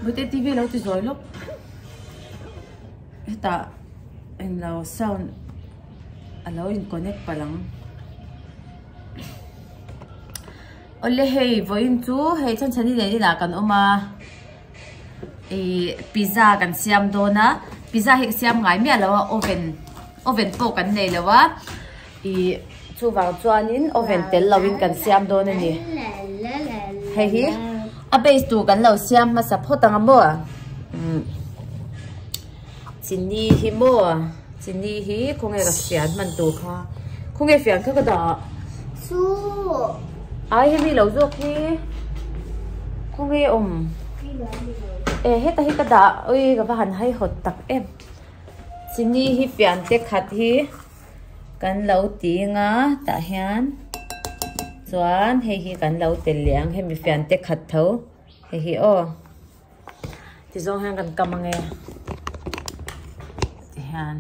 bữa tết tivi lâu thì rồi lúc ta anh lâu sound lâu in connect palang ole hey voin chu hey chan chani le la kan oma pizza kan siam do na pizza hek siam ngai mi alo oven po kan nei lawa chu wang chuanin oven tel lawin kan siam do na ni hey hi a base tu kan lo siam ma sa photang mo chini hi mo chini hi khonge ka fian man tu kha khonge fian kha ka da su ai hi mi lo zo khi khonge hết ta da oi ka han hai hot tak em chini hi fian te khat hi kan lo ti nga ta hian chuan hei hi kan lo tel liang he mi fian te khat tho hei hi o ti zong hang kan kamange ti han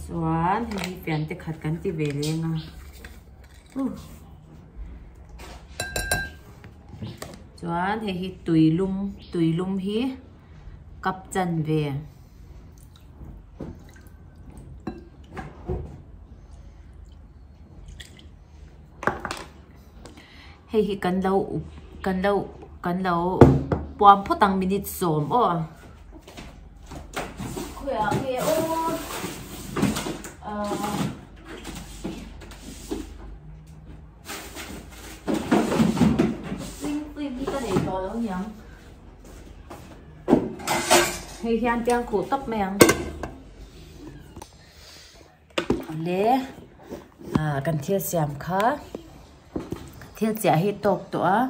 chuan hei hi fian te khat kan ti ve lenga chuan hei hi tuilum hi kap chan ve hei hi kan lo puam photang minute som o khuya he o twin đi cái này to lắm nhỉ hei hian tiang khu tap meng le kan thia siam kha thiên giả hi tộc tỏa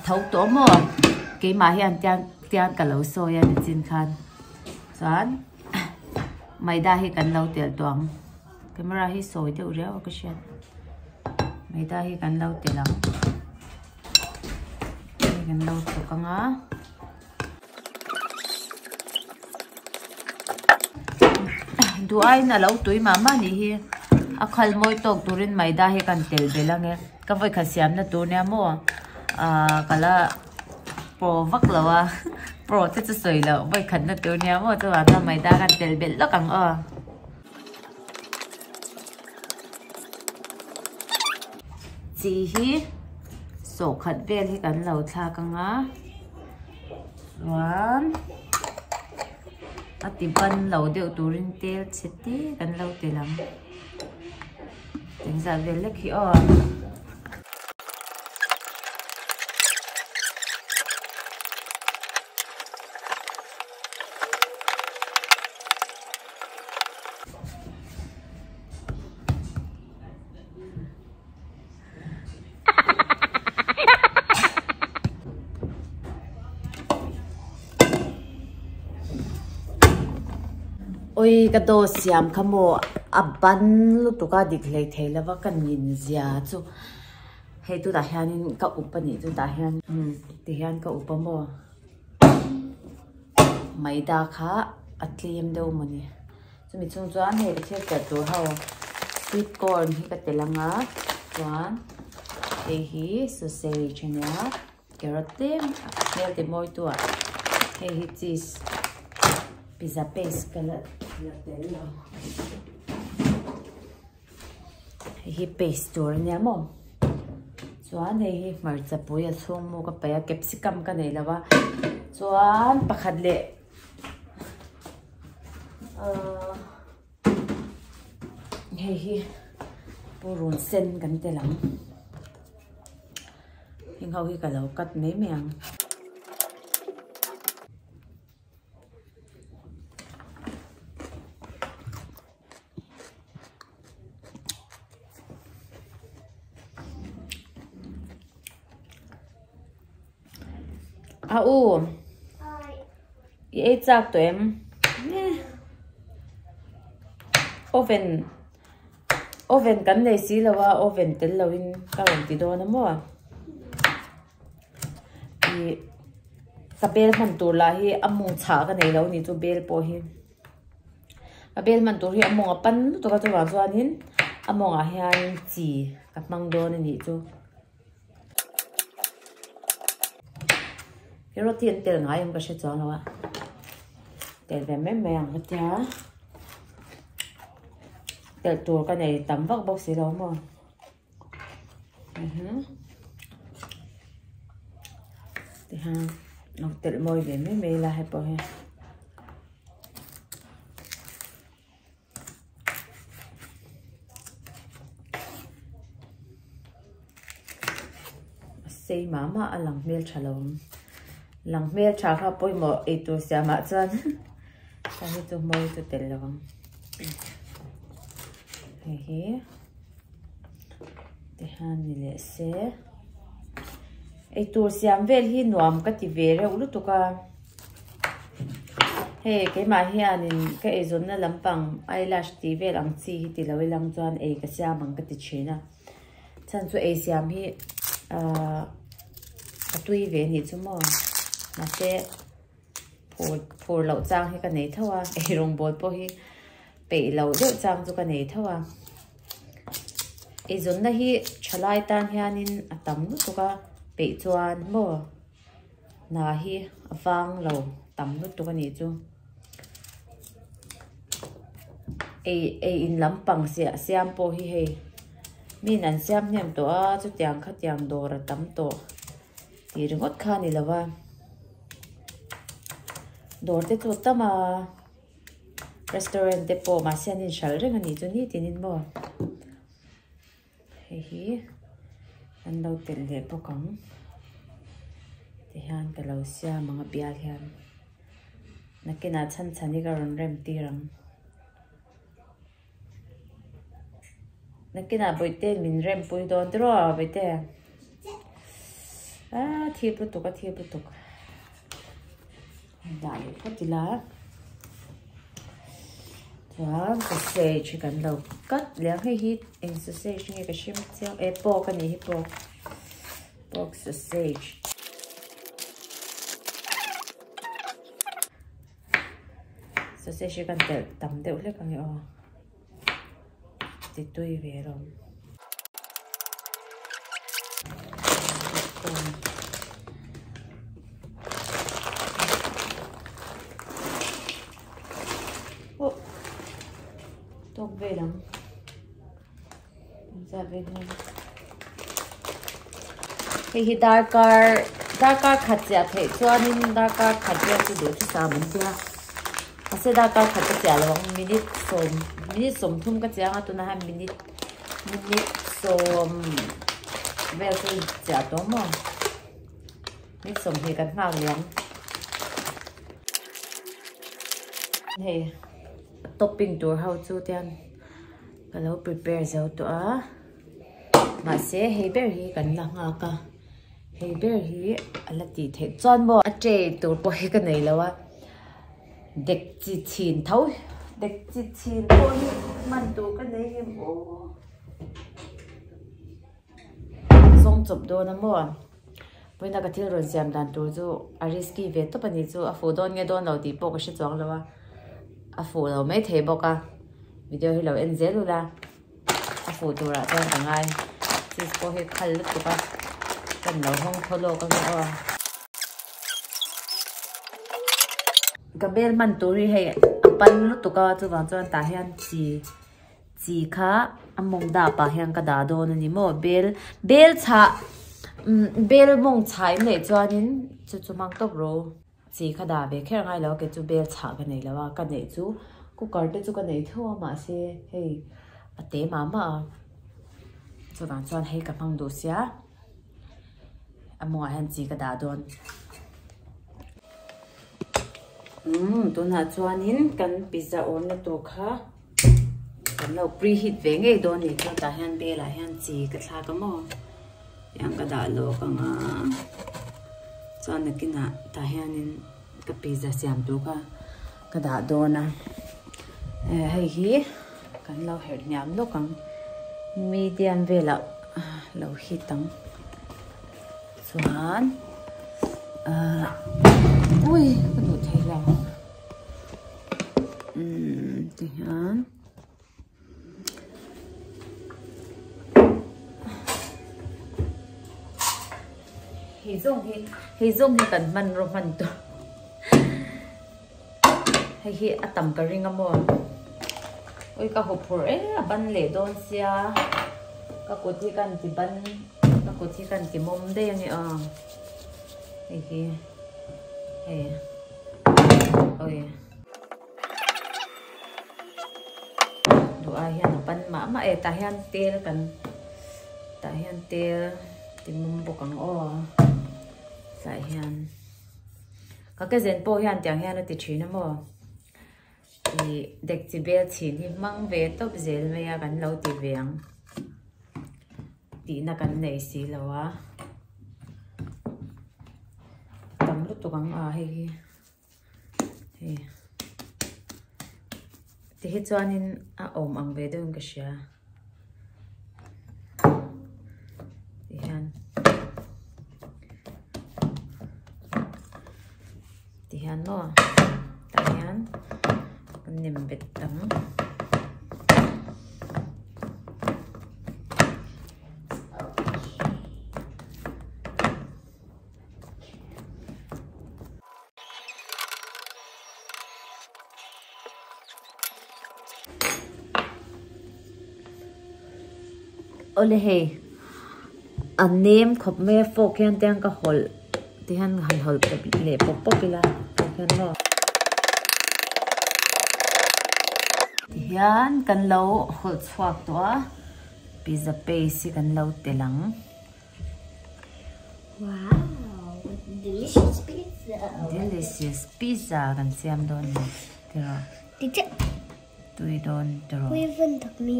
thấu tỏa mò cái mà hiện tiang cả lẩu xôi anh xin khan xoắn mày đa hi cần lâu tiền toang camera hi xôi tiêu réo cái chuyện mày đa hi cần lâu tiền lắm cần lâu tụ căng á đu ai là lâu tuổi mà nỉ hi akhal moi tok turin mày đa hi cần tel bela nghe cái vậy khát xiêm na tu nè mua cái là pro vắc lawa pro thế sợi là vậy khát na tu nè mua tu là mày đa cần tel bela lắc càng chỉ hi sổ khát về thì cần lâu cha càng á one tìm ban lâu đều turin tel chết đi cần lâu tel lắm tính ra về lấy khi ôi cái đồ xiêm khăm mồ ban lúc tụi cái đi lấy thấy là vắt cái nhìn già chú hay tụi ta hiện cái ốp này tụi ta hiện thì hiện cái ốp mồ mấy đa khá atliêm đâu mà nè chú mình chung choán hay cái cái đồ hao sweet corn hay cái tela ngá choán hay hi sausage nhá carrot tem hay cái mồi tua hay hi cheese pizza paste cái là hi paste tour nha mo chuan hi marcha puya chung mo ka pa capsicum ka nei lawa chuan pakhat le hi purun sen kan te lam hing ho hi ka lo kat mai meang ấy chắc tụi em oven cắn này xí là wa oven tel lawin cái làm gì đó nữa mà thì cái bel mình tu là hi among chả cái này lâu ni tu bel po hi cái bel mình tu hi among apan tu cái tu vào cho anh among a hian chi ka mang don ani chu kero tien tel ngai am ka she chong lawa tel ve me me ang cha tel tur ka nei tam vak bok si lo mo thì ha nó tel moi ve me me la he po he sei mama alang mel chalom lang mel cha kha poi mo e tu sia ma chan ta hi tu moi tu tel lawang he te han ni le se e tu siam vel hi nuam ka ti ve re ulu tu ka he ke ma hian in ka e zon na lampang eyelash ti vel ang chi hi ti lo lang chuan e ka siam ang ka ti china chan chu e siam hi tui về thì chúng mò mà sẽ phù lẩu trang hay cái này thôi à ấy rong bột po hi bị lẩu đậu trang cho cái này thôi à ấy giống na hi chalai tan hian in tắm nút to bị chuan mò na hi vang lẩu tắm nút to cái này chu ấy in lắm bằng xiam po hi hay mình ăn xiam nhầm to chút tiếng khát tiếng đồ rồi tắm to thì đừng ngót khan đi là va đồ tết tu tâm à restaurant tết po mà xem nhìn sẵn rất là nhiều chỗ ní thì nên mua hi ăn đâu tiền lệ po cống thì han cái lâu xia mà ngập bia han nãy cái nào chăn chăn đi cái rong rem ti rong nãy cái nào buổi tết mình rem buổi đón rồi buổi tết thiệp tục đại phát chỉ lá và sausage chỉ cần lâu cắt léo hay hít em sausage như cái xiêm xeo pork cái này pork sausage sausage cần tẩm đều hết cái này thì tùy về rồi tốt về lắm ra về hơn thì darker khát chả thể cho nên darker khát chả thì được chứ sao mình chả sẽ darker khát chả là minute som thum cái chả tôi nói minute som về tôi chả tốt mà minute som thì cần vào liền thì topping tour how to then kalau prepare zau to ma se heiber hi kan la nga ka heiber hi alati the chon mo atre tur po he ka nei lawa dek chi chin thau dek chi chin po hi man tu ka nei hem o song chop do na mo poina ka thil ron siam dan tur chu ariski ve to pani chu a fu don nge don lo ti po ka shi chong lawa a phụ lâu mấy thế bọc à video hi lâu en dễ luôn là a phụ tu ra cho thằng ai chỉ có hi khăn lứt tụi con cần lâu không thô lô con nữa cái bên mình tu hi hay pan lứt tụi con cho vào cho ta hiền chỉ khá mong đa pa hiền cái đá đồ này mò bel cha bel mong chai này cho nên cho mang tóc rồi chỉ khá đà về khéo ngay là cái chú bel chả cái này là cái này chú cooker để chú cái này thôi mà xe hay tế mà cho bạn chọn hay cái phong đồ xía mua hàng chỉ cái đà đòn tôi nói cho nên cái pizza ổn là tốt khá cái lâu preheat về ngay đòn thì cho ta hàng bel là hàng chỉ cái sao cái mò yang cái đà lô cái cho nên cái nào ta hiện cái pizza xem tu cái đá đồ na hay hi cái lâu hết nhám lúc cái medium về là lâu hít tăng xoắn ui cái đồ thấy là thì hả hi zong hi kan man ro man to hi atam ka ringa mo oi ka hopur ban le don sia ka kuthi kan ti ban ka kuthi kan ti mom de ngi a hi oi du a hian ban ma ta hian tel kan ta hian tel ti mum bokang o sa hian ka ke zen po hian tiang hian ti thina mo ti dek chi bel chi ni mang ve top zel me ya kan lo ti veng ti na kan nei si lawa tam lu tu kang a hi ti hi chuanin a om ang ve dong ka sha tihan mo tahan nimbit tang ole hey anem khop me fo kyan tang ka hol tihan hal hol le pop popila kan mo tihan kan lo hol chhuak to pizza paste kan lo telang wow delicious pizza kan siam don tero teacher tui don tero we vẫn thật mì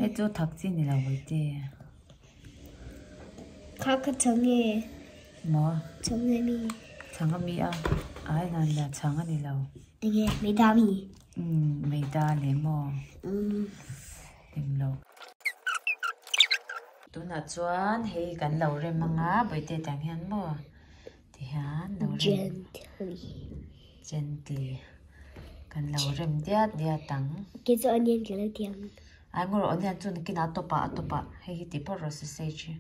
he chu thak chi ni la wei te khá cái chấm nghe mo chấm nghe mì changa mi a ai nan la changa ni lo nghe mấy đa mì mei da le mo em lo tu na chuan hei kan lo re manga boite tang hian mo ti han lo re gently kan lo rem dia tang cái chỗ onion cái là tiếng ai ngor onion chu kina topa hei ti por ro sausage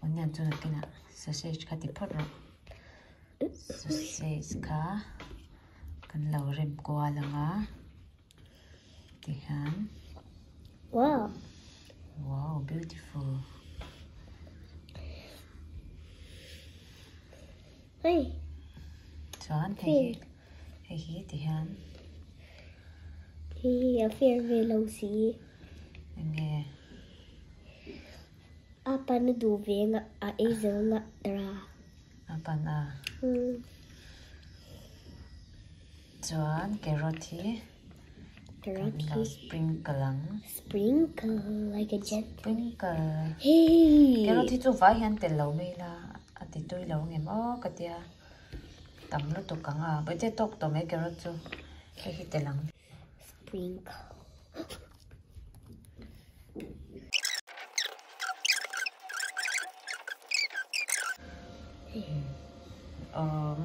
onion chu kina sausage ka ti por ro sausage ka kan lo rem kwa langa ti han wow beautiful hey chuan hei ti han hi fair về lâu xí nghe apa nó đủ về ngã ấy giờ ngã ra apa na chuan carrot sprinkle like a jet sprinkle hey carrot chu vai hian tel lo me la ati tui lo nge mo ka tia tam lo tu kanga ba te tok to me carrot chu hi telang sprinkle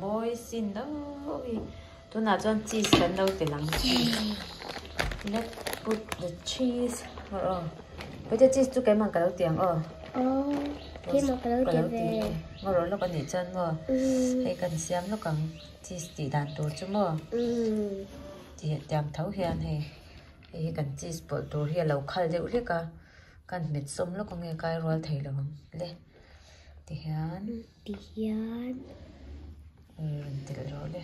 moi xin đó tôi nào cho cheese cần đâu để làm let's put the cheese bây giờ cheese tôi cái mà cái đầu tiếng khi mà cái đầu về ngồi rồi nó còn để chân mà hay cần xem nó còn cheese chỉ đàn tổ chứ mà thì tiệm thấu hiền hay cần cheese bộ tổ hiền lâu khăn dễ uống cả cần mệt sống nó còn nghe cái rồi thấy là lên thì hiền tel rồi đấy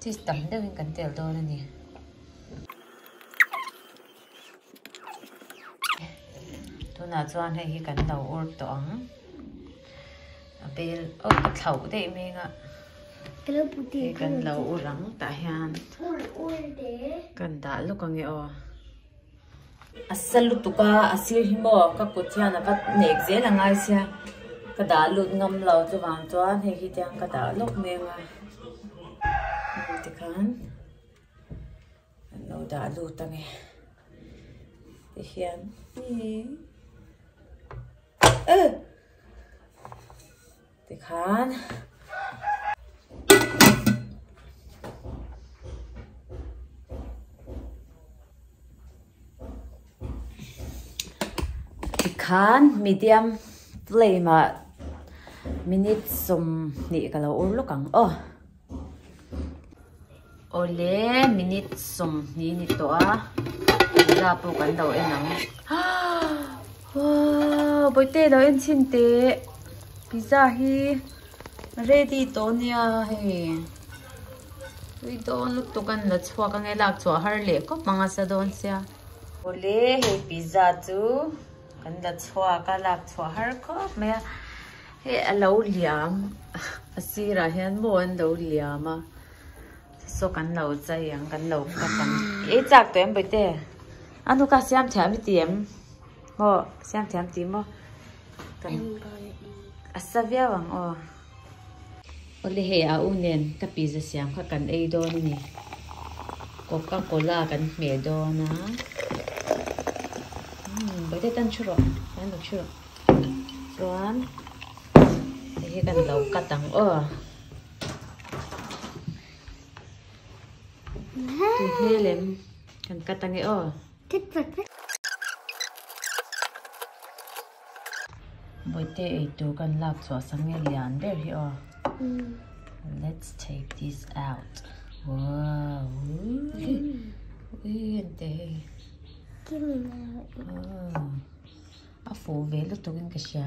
chứ tắm đâu mình cần tel đâu nè tôi nào cho hay cần đầu ô toán bên thầu đấy mình ạ cần đầu ô rắn tại hàn cần đã lúc còn nghe asal tuka asir himo ka kuthia na ka nek je la ngai sia ka da lut ngam lo chu wang chuan he hi tiang ka da lok me nga ti khan lo da lut ta nge ti hian ti khan medium flame minute som ni kala urlo kang ole minute som ni to ra po kan daw enang wow boite daw en chinte pizza hi ready to nia he we don look to kan la chwa kang elak chwa har le ko manga sa don sia ole he pizza chu kan la chwa ka lak chwa har ko me he alo liam asira hian bon do liama so kan lo chai ang kan lo ka kan e chak tem boite anu ka siam cham tiam ho siam cham ti mo kan asavia wang ole he a unen ka pizza siam kha kan ei do ni coca cola kan me do na boite tan churo kan lo churo chuan he kan lo ka tang tu helem kan ka tang boite ei tu kan lak chwa sange lian ber hi let's take this out wow ente Give me now. A phụ về lúc tôi cái xả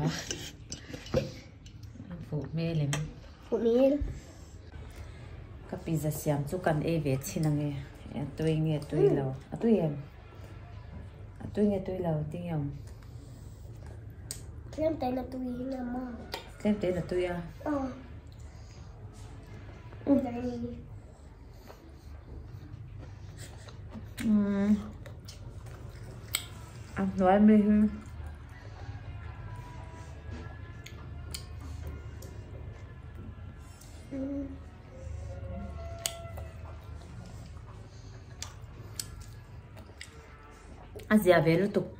phụ mê lên Phụ mê cái pizza xiêm chú cần e về xin nghe tôi nghe tôi lâu tôi em tôi nghe tôi lâu tiếng ông Lên tay là tôi nè mà. Lên tay là tôi à? Ăn nói mê hư. Ăn gì về lúc tục.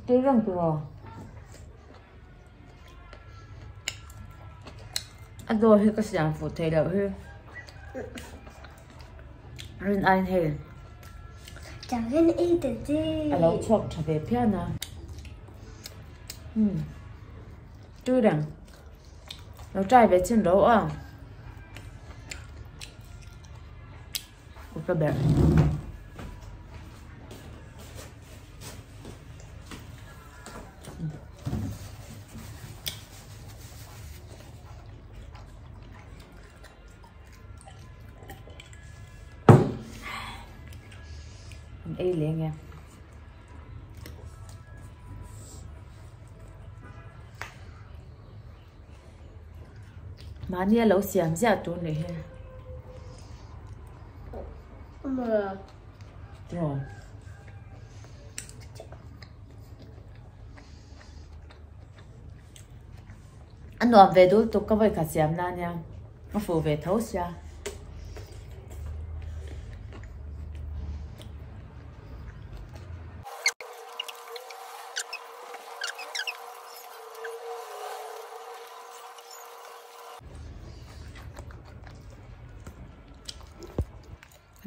Tôi rằng tôi ăn rồi thì có sản phụ thầy đậu hư Rinh anh hề chẳng hên y tử gì à lâu chọc trở về phía nè tôi rằng lâu trai về trên đấu của các bạn y liền nha mà nia lâu xiêm ra tôi này ha rồi anh nói về tôi có phải cả xiêm na nha nó phụ về thấu xa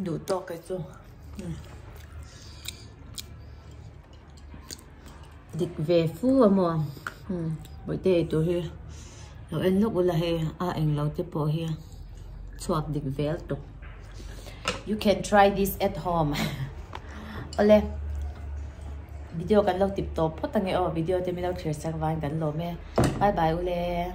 đủ to cái chỗ địch về phu mà bởi thế tôi hi rồi anh lúc là he anh lâu tiếp bỏ hi chuột địch về tục you can try this at home ole video kan lâu tiếp tục post tăng nghe video thì mình lâu share sang vàiกันlo me bye bye ole